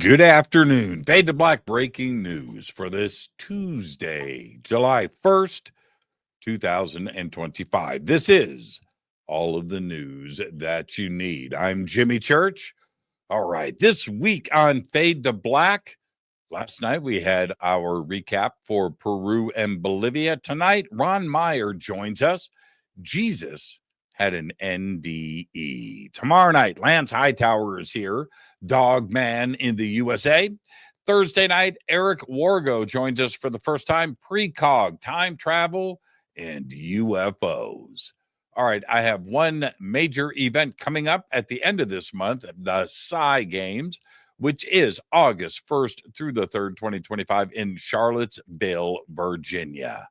Good afternoon. Fade to Black breaking news for this Tuesday, July 1st, 2025. This is all of the news that you need. I'm Jimmy Church. All right, this week on Fade to Black, last night we had our recap for Peru and Bolivia. Tonight, Ron Meyer joins us. Jesus had an NDE. Tomorrow night, Lance Hightower is here. Dog Man in the USA. Thursday night, Eric Wargo joins us for the first time. Precog, time travel, and UFOs. All right, I have one major event coming up at the end of this month, the PSI Games, which is August 1st through the 3rd, 2025 in Charlottesville, Virginia.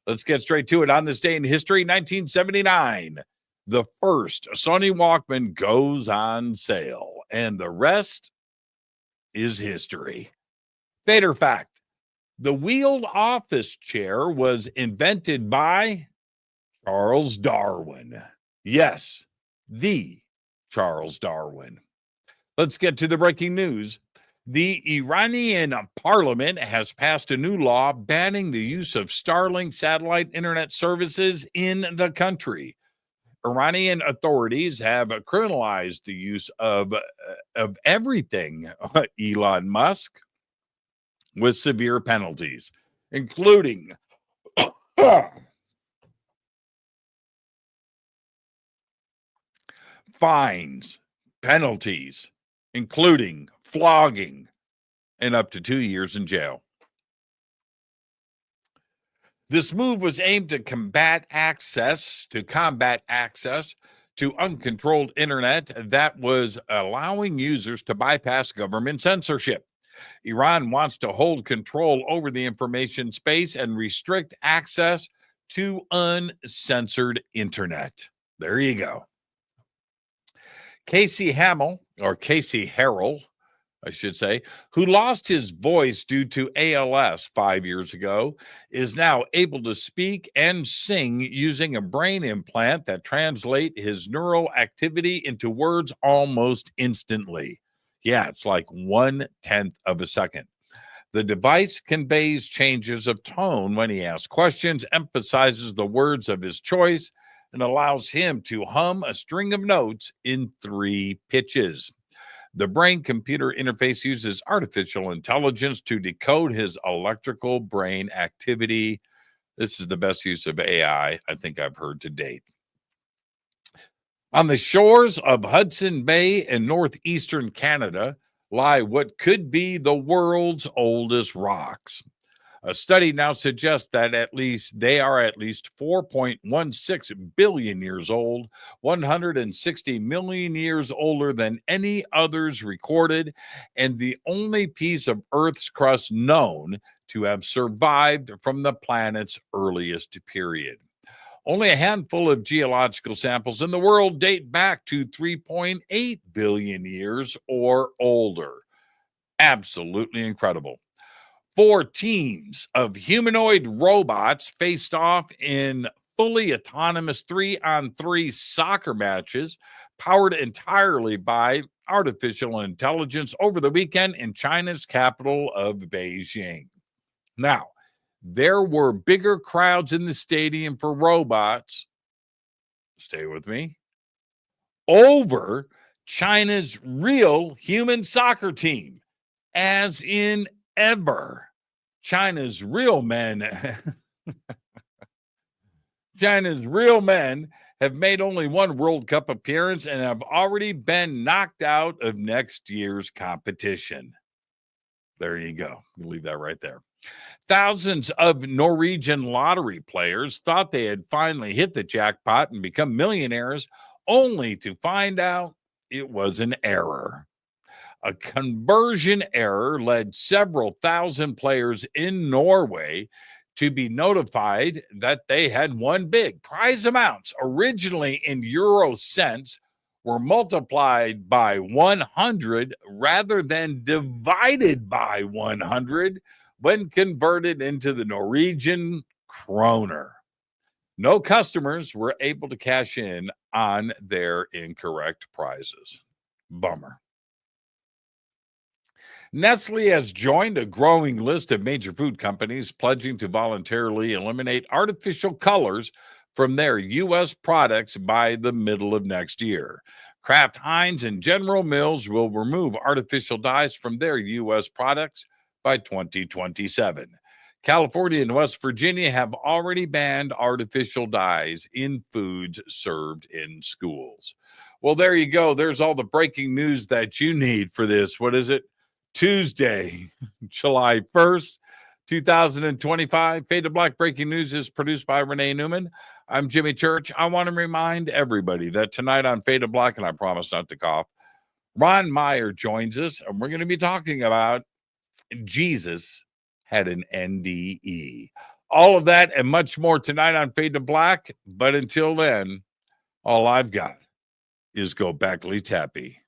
Let's get straight to it. On this day in history, 1979, the first Sony Walkman goes on sale. And the rest is history. Fader fact: the wheeled office chair was invented by Charles Darwin. Yes, the Charles Darwin. Let's get to the breaking news. The Iranian parliament has passed a new law banning the use of Starlink satellite internet services in the country. Iranian authorities have criminalized the use of everything Elon Musk with severe penalties, including fines, penalties, including flogging, and up to 2 years in jail. This move was aimed to combat access to uncontrolled internet that was allowing users to bypass government censorship. Iran wants to hold control over the information space and restrict access to uncensored internet. There you go. Casey Harrell, I should say, who lost his voice due to ALS 5 years ago, is now able to speak and sing using a brain implant that translates his neural activity into words almost instantly. Yeah, it's like 1/10 of a second. The device conveys changes of tone when he asks questions, emphasizes the words of his choice, and allows him to hum a string of notes in 3 pitches. The brain-computer interface uses artificial intelligence to decode his electrical brain activity. This is the best use of AI I think I've heard to date. On the shores of Hudson Bay in northeastern Canada lie what could be the world's oldest rocks. A study now suggests that they are at least 4.16 billion years old, 160 million years older than any others recorded, and the only piece of Earth's crust known to have survived from the planet's earliest period. Only a handful of geological samples in the world date back to 3.8 billion years or older. Absolutely incredible. 4 teams of humanoid robots faced off in fully autonomous 3-on-3 soccer matches powered entirely by artificial intelligence over the weekend in China's capital of Beijing. Now, there were bigger crowds in the stadium for robots, stay with me, over China's real human soccer team, as in ever. China's real men have made only one World Cup appearance and have already been knocked out of next year's competition. There you go. We'll leave that right there. Thousands of Norwegian lottery players thought they had finally hit the jackpot and become millionaires, only to find out it was an error. A conversion error led several thousand players in Norway to be notified that they had won big. Prize amounts, originally in euro cents, were multiplied by 100 rather than divided by 100 when converted into the Norwegian kroner. No customers were able to cash in on their incorrect prizes. Bummer. Nestle has joined a growing list of major food companies pledging to voluntarily eliminate artificial colors from their U.S. products by the middle of next year. Kraft Heinz and General Mills will remove artificial dyes from their U.S. products by 2027. California and West Virginia have already banned artificial dyes in foods served in schools. Well, there you go. There's all the breaking news that you need for this. What is it? Tuesday, July 1st, 2025. Fade to Black Breaking News is produced by Renee Neumann. I'm Jimmy Church. I want to remind everybody that tonight on Fade to Black, and I promise not to cough, Ron Meyer joins us, and we're going to be talking about Jesus had an NDE. All of that and much more tonight on Fade to Black. But until then, all I've got is Go Beckley Tappy.